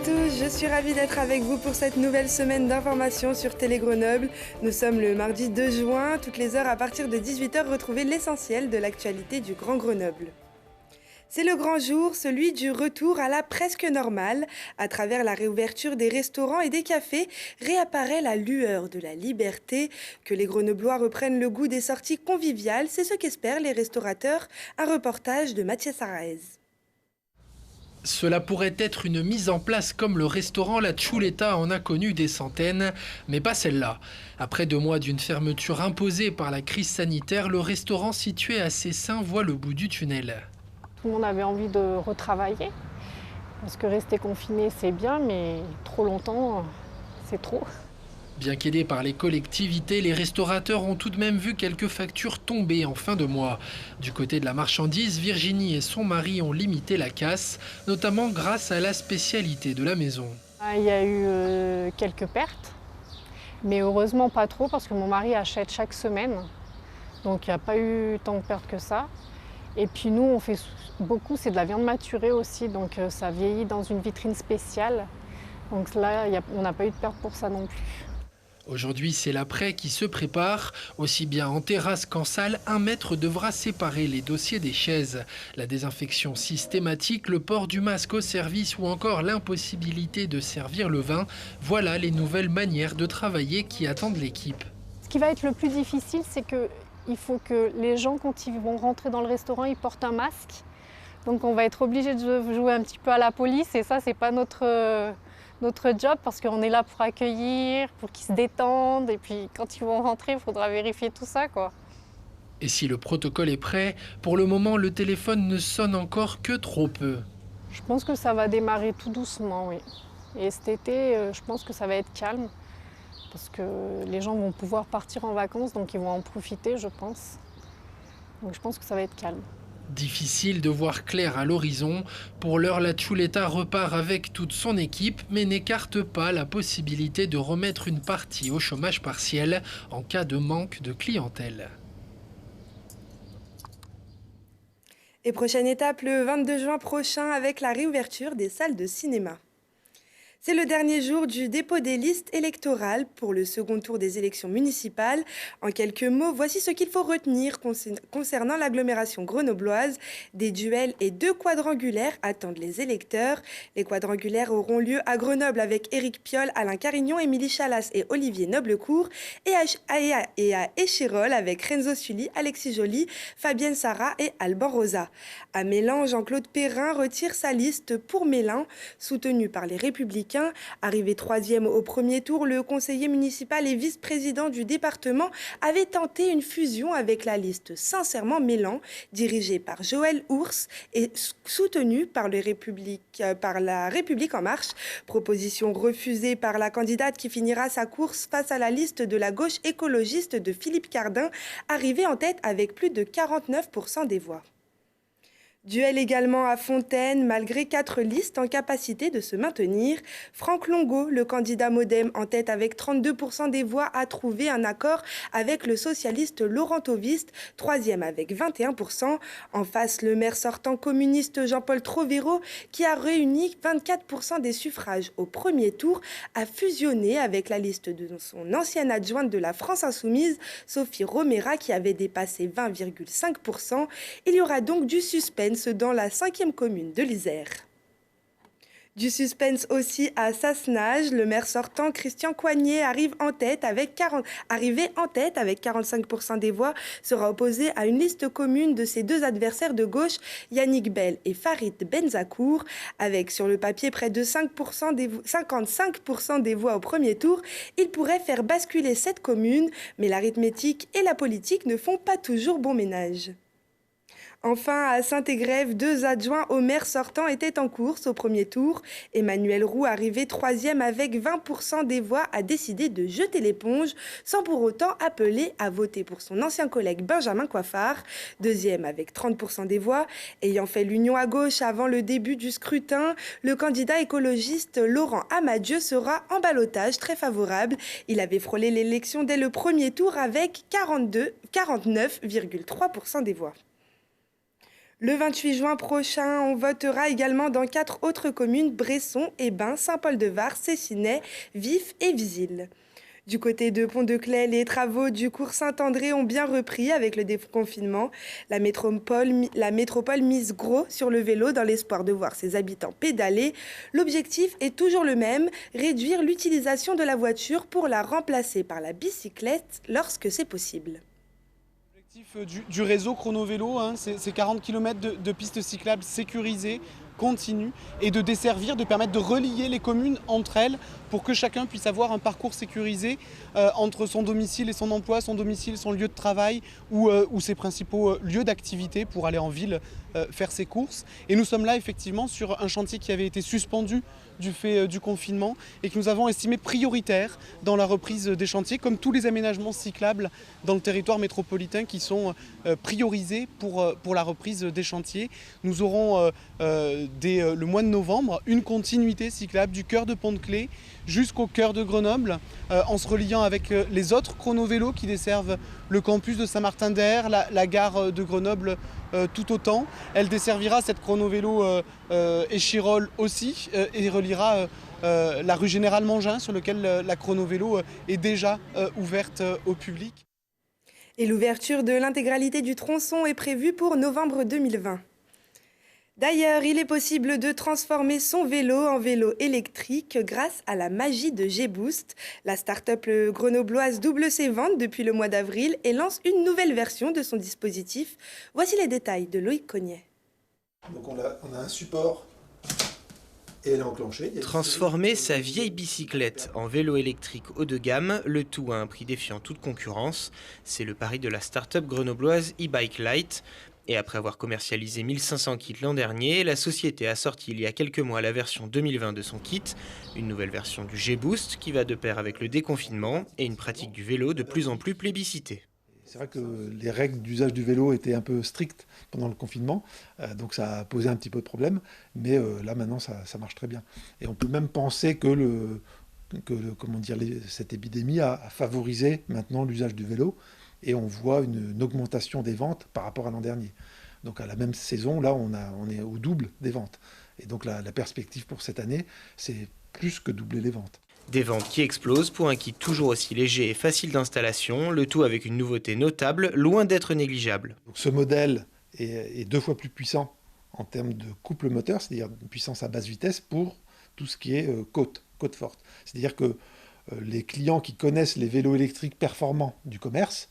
tous, je suis ravie d'être avec vous pour cette nouvelle semaine d'information sur Télé Grenoble. Nous sommes le mardi 2 juin, toutes les heures à partir de 18h, retrouvez l'essentiel de l'actualité du Grand Grenoble. C'est le grand jour, celui du retour à la presque normale. À travers la réouverture des restaurants et des cafés, réapparaît la lueur de la liberté. Que les Grenoblois reprennent le goût des sorties conviviales, c'est ce qu'espèrent les restaurateurs. Un reportage de Mathias Araez. Cela pourrait être une mise en place comme le restaurant La Chuleta en a connu des centaines, mais pas celle-là. Après 2 mois d'une fermeture imposée par la crise sanitaire, le restaurant situé à Cessin voit le bout du tunnel. Tout le monde avait envie de retravailler, parce que rester confiné c'est bien, mais trop longtemps c'est trop. Bien qu'aidés par les collectivités, les restaurateurs ont tout de même vu quelques factures tomber en fin de mois. Du côté de la marchandise, Virginie et son mari ont limité la casse, notamment grâce à la spécialité de la maison. Il y a eu quelques pertes, mais heureusement pas trop, parce que mon mari achète chaque semaine, donc il n'y a pas eu tant de pertes que ça. Et puis nous, on fait beaucoup, c'est de la viande maturée aussi, donc ça vieillit dans une vitrine spéciale. Donc là, on n'a pas eu de perte pour ça non plus. Aujourd'hui, c'est l'après qui se prépare. Aussi bien en terrasse qu'en salle, 1 mètre devra séparer les dossiers des chaises. La désinfection systématique, le port du masque au service ou encore l'impossibilité de servir le vin, voilà les nouvelles manières de travailler qui attendent l'équipe. Ce qui va être le plus difficile, c'est qu'il faut que les gens, quand ils vont rentrer dans le restaurant, ils portent un masque. Donc on va être obligé de jouer un petit peu à la police et ça, c'est pas notre job, parce qu'on est là pour accueillir, pour qu'ils se détendent, et puis quand ils vont rentrer, il faudra vérifier tout ça, quoi. Et si le protocole est prêt, pour le moment, le téléphone ne sonne encore que trop peu. Je pense que ça va démarrer tout doucement, oui. Et cet été, je pense que ça va être calme, parce que les gens vont pouvoir partir en vacances, donc ils vont en profiter, je pense. Donc je pense que ça va être calme. Difficile de voir clair à l'horizon. Pour l'heure, la Chuleta repart avec toute son équipe, mais n'écarte pas la possibilité de remettre une partie au chômage partiel en cas de manque de clientèle. Et prochaine étape le 22 juin prochain avec la réouverture des salles de cinéma. C'est le dernier jour du dépôt des listes électorales pour le second tour des élections municipales. En quelques mots, voici ce qu'il faut retenir concernant l'agglomération grenobloise. Des duels et 2 quadrangulaires attendent les électeurs. Les quadrangulaires auront lieu à Grenoble avec Éric Piolle, Alain Carignon, Émilie Chalas et Olivier Noblecourt, et à Échirolles avec Renzo Sully, Alexis Joly, Fabienne Sarah et Alban Rosa. À Mélan, Jean-Claude Perrin retire sa liste pour Mélan, soutenu par les Républicains. Arrivé 3e au premier tour, le conseiller municipal et vice-président du département avait tenté une fusion avec la liste Sincèrement Mélan, dirigée par Joël Ours et soutenue par la République En Marche. Proposition refusée par la candidate qui finira sa course face à la liste de la gauche écologiste de Philippe Cardin, arrivée en tête avec plus de 49% des voix. Duel également à Fontaine, malgré 4 listes en capacité de se maintenir. Franck Longo, le candidat MoDem en tête avec 32% des voix, a trouvé un accord avec le socialiste Laurent Toviste, 3e avec 21%. En face, le maire sortant communiste Jean-Paul Trovero, qui a réuni 24% des suffrages au premier tour, a fusionné avec la liste de son ancienne adjointe de la France Insoumise, Sophie Romera, qui avait dépassé 20,5%. Il y aura donc du suspense dans la 5e commune de l'Isère. Du suspense aussi à Sassenage, le maire sortant Christian Coignet arrivé en tête avec 45% des voix, sera opposé à une liste commune de ses 2 adversaires de gauche, Yannick Bell et Farid Benzakour, avec sur le papier près de 55% des voix au premier tour. Il pourrait faire basculer cette commune, mais l'arithmétique et la politique ne font pas toujours bon ménage. Enfin, à Saint-Égrève, 2 adjoints au maire sortant étaient en course au premier tour. Emmanuel Roux, arrivé 3e avec 20% des voix, a décidé de jeter l'éponge, sans pour autant appeler à voter pour son ancien collègue Benjamin Coiffard, 2e avec 30% des voix. Ayant fait l'union à gauche avant le début du scrutin, le candidat écologiste Laurent Amadieu sera en ballottage très favorable. Il avait frôlé l'élection dès le premier tour avec 49,3% des voix. Le 28 juin prochain, on votera également dans 4 autres communes, Bresson, Hébin, Saint-Paul-de-Var, Cessinay, Vif et Visil. Du côté de Pont-de-Claix, les travaux du cours Saint-André ont bien repris avec le déconfinement. La métropole mise gros sur le vélo dans l'espoir de voir ses habitants pédaler. L'objectif est toujours le même, réduire l'utilisation de la voiture pour la remplacer par la bicyclette lorsque c'est possible. L'objectif du réseau chrono-vélo, c'est 40 km de pistes cyclables sécurisées, continues, et de desservir, de permettre de relier les communes entre elles pour que chacun puisse avoir un parcours sécurisé entre son domicile et son emploi, son domicile, son lieu de travail ou ses principaux lieux d'activité pour aller en ville faire ses courses. Et nous sommes là effectivement sur un chantier qui avait été suspendu du fait du confinement et que nous avons estimé prioritaire dans la reprise des chantiers, comme tous les aménagements cyclables dans le territoire métropolitain qui sont priorisés pour la reprise des chantiers. Nous aurons dès le mois de novembre une continuité cyclable du cœur de Pont-de-Claix jusqu'au cœur de Grenoble, en se reliant avec les autres chrono-vélos qui desservent le campus de Saint-Martin-d'Air, la gare de Grenoble tout autant. Elle desservira cette chrono-vélo Échirolles aussi et reliera la rue Général Mangin sur laquelle la chrono-vélo est déjà ouverte au public. Et l'ouverture de l'intégralité du tronçon est prévue pour novembre 2020. D'ailleurs, il est possible de transformer son vélo en vélo électrique grâce à la magie de G-Boost. La start-up grenobloise double ses ventes depuis le mois d'avril et lance une nouvelle version de son dispositif. Voici les détails de Loïc Cognet. Donc on a un support et elle est enclenchée. Transformer sa vieille bicyclette en vélo électrique haut de gamme, le tout à un prix défiant toute concurrence, c'est le pari de la start-up grenobloise e-Bike Lite. Et après avoir commercialisé 1500 kits l'an dernier, la société a sorti il y a quelques mois la version 2020 de son kit, une nouvelle version du G-Boost qui va de pair avec le déconfinement et une pratique du vélo de plus en plus plébiscitée. C'est vrai que les règles d'usage du vélo étaient un peu strictes pendant le confinement, donc ça a posé un petit peu de problème, mais là maintenant ça marche très bien. Et on peut même penser que cette épidémie a favorisé maintenant l'usage du vélo, et on voit une augmentation des ventes par rapport à l'an dernier. Donc à la même saison, là on est au double des ventes. Et donc la perspective pour cette année, c'est plus que doubler les ventes. Des ventes qui explosent pour un kit toujours aussi léger et facile d'installation, le tout avec une nouveauté notable, loin d'être négligeable. Donc ce modèle est 2 fois plus puissant en termes de couple moteur, c'est-à-dire une puissance à basse vitesse pour tout ce qui est côte forte. C'est-à-dire que les clients qui connaissent les vélos électriques performants du commerce,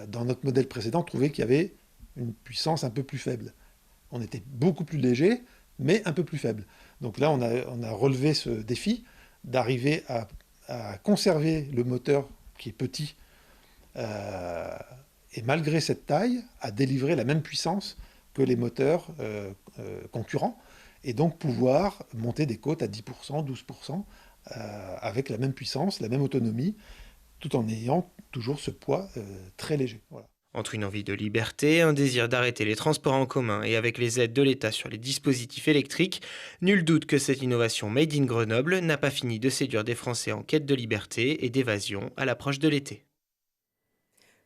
dans notre modèle précédent, trouvaient qu'il y avait une puissance un peu plus faible. On était beaucoup plus léger, mais un peu plus faible. Donc là, on a relevé ce défi d'arriver à conserver le moteur qui est petit, et malgré cette taille, à délivrer la même puissance que les moteurs concurrents, et donc pouvoir monter des côtes à 10%, 12%, avec la même puissance, la même autonomie, tout en ayant toujours ce poids très léger. Voilà. Entre une envie de liberté, un désir d'arrêter les transports en commun et avec les aides de l'État sur les dispositifs électriques, nul doute que cette innovation Made in Grenoble n'a pas fini de séduire des Français en quête de liberté et d'évasion à l'approche de l'été.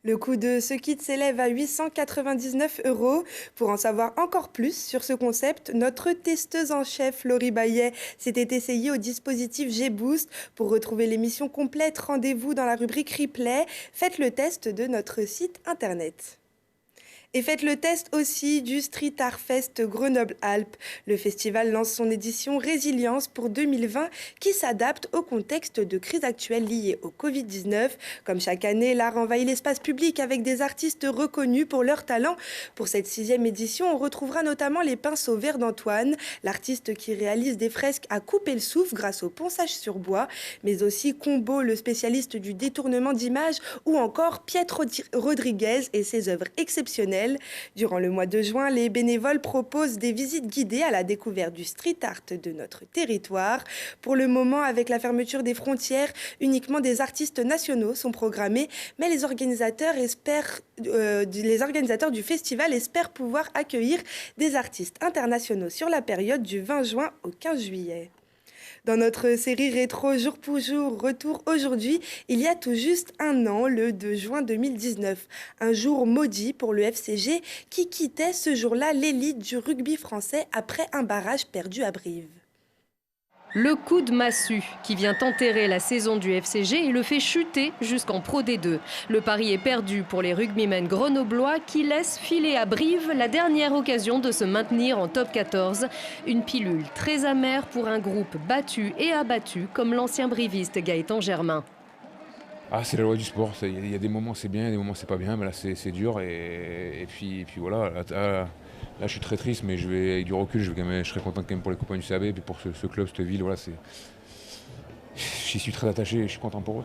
Le coût de ce kit s'élève à 899 €. Pour en savoir encore plus sur ce concept, notre testeuse en chef, Laurie Baillet, s'était essayée au dispositif G-Boost. Pour retrouver l'émission complète, rendez-vous dans la rubrique Replay. Faites le test de notre site internet. Et faites le test aussi du Street Art Fest Grenoble-Alpes. Le festival lance son édition Résilience pour 2020 qui s'adapte au contexte de crise actuelle liée au Covid-19. Comme chaque année, l'art envahit l'espace public avec des artistes reconnus pour leur talent. Pour cette 6e édition, on retrouvera notamment les pinceaux verts d'Antoine, l'artiste qui réalise des fresques à couper le souffle grâce au ponçage sur bois, mais aussi Combo, le spécialiste du détournement d'images, ou encore Pietro Rodriguez et ses œuvres exceptionnelles. Durant le mois de juin, les bénévoles proposent des visites guidées à la découverte du street art de notre territoire. Pour le moment, avec la fermeture des frontières, uniquement des artistes nationaux sont programmés, mais les organisateurs du festival espèrent pouvoir accueillir des artistes internationaux sur la période du 20 juin au 15 juillet. Dans notre série rétro jour pour jour, retour aujourd'hui, il y a tout juste un an, le 2 juin 2019. Un jour maudit pour le FCG qui quittait ce jour-là l'élite du rugby français après un barrage perdu à Brive. Le coup de massue qui vient enterrer la saison du FCG et le fait chuter jusqu'en Pro D2. Le pari est perdu pour les rugbymen grenoblois qui laissent filer à Brive la dernière occasion de se maintenir en top 14. Une pilule très amère pour un groupe battu et abattu comme l'ancien briviste Gaëtan Germain. Ah, c'est la loi du sport. Il y a des moments c'est bien, il y a des moments c'est pas bien, mais là c'est dur et puis voilà. Là, je suis très triste, mais avec du recul, je serais content quand même pour les copains du CAB et puis pour ce club, cette ville. Voilà, j'y suis très attaché et je suis content pour eux.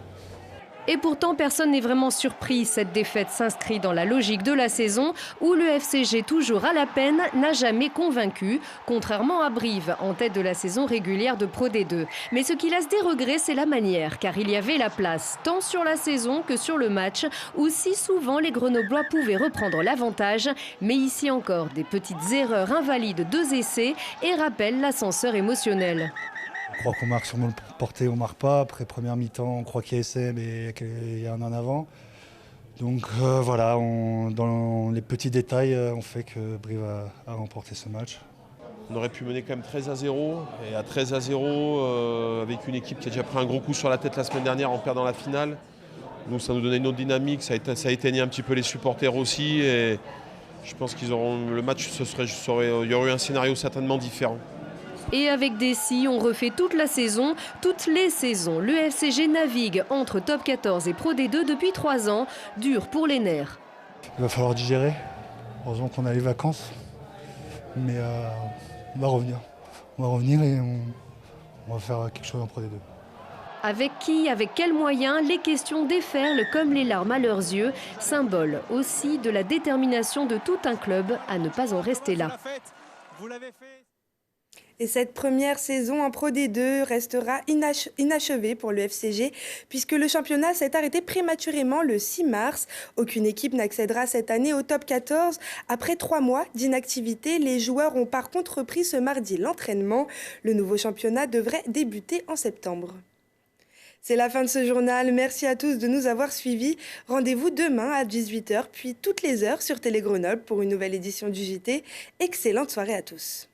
Et pourtant, personne n'est vraiment surpris. Cette défaite s'inscrit dans la logique de la saison où le FCG, toujours à la peine, n'a jamais convaincu, contrairement à Brive, en tête de la saison régulière de Pro D2. Mais ce qui laisse des regrets, c'est la manière, car il y avait la place, tant sur la saison que sur le match, où si souvent les Grenoblois pouvaient reprendre l'avantage. Mais ici encore, des petites erreurs invalides 2 essais et rappellent l'ascenseur émotionnel. On croit qu'on marque sur le porté, on ne marque pas. Après première mi-temps, on croit qu'il y a essai, mais qu'il y a un en avant. Donc voilà, dans les petits détails, on fait que Brive a remporté ce match. On aurait pu mener quand même 13-0. Et à 13-0, avec une équipe qui a déjà pris un gros coup sur la tête la semaine dernière en perdant la finale. Nous, ça nous donnait une autre dynamique, ça éteignait un petit peu les supporters aussi. Et je pense qu'ils auront le match, il y aurait eu un scénario certainement différent. Et avec Dessy, on refait toute la saison, toutes les saisons. Le FCG navigue entre top 14 et Pro D2 depuis 3 ans. Dur pour les nerfs. Il va falloir digérer. Heureusement qu'on a les vacances. Mais on va revenir. On va revenir et on va faire quelque chose en Pro D2. Avec qui, avec quels moyens, les questions déferlent comme les larmes à leurs yeux. Symbole aussi de la détermination de tout un club à ne pas en rester là. Vous l'avez fait. Et cette première saison en Pro D2 restera inachevée pour le FCG puisque le championnat s'est arrêté prématurément le 6 mars. Aucune équipe n'accédera cette année au top 14. Après 3 mois d'inactivité, les joueurs ont par contre repris ce mardi l'entraînement. Le nouveau championnat devrait débuter en septembre. C'est la fin de ce journal. Merci à tous de nous avoir suivis. Rendez-vous demain à 18h, puis toutes les heures sur Télé Grenoble pour une nouvelle édition du JT. Excellente soirée à tous.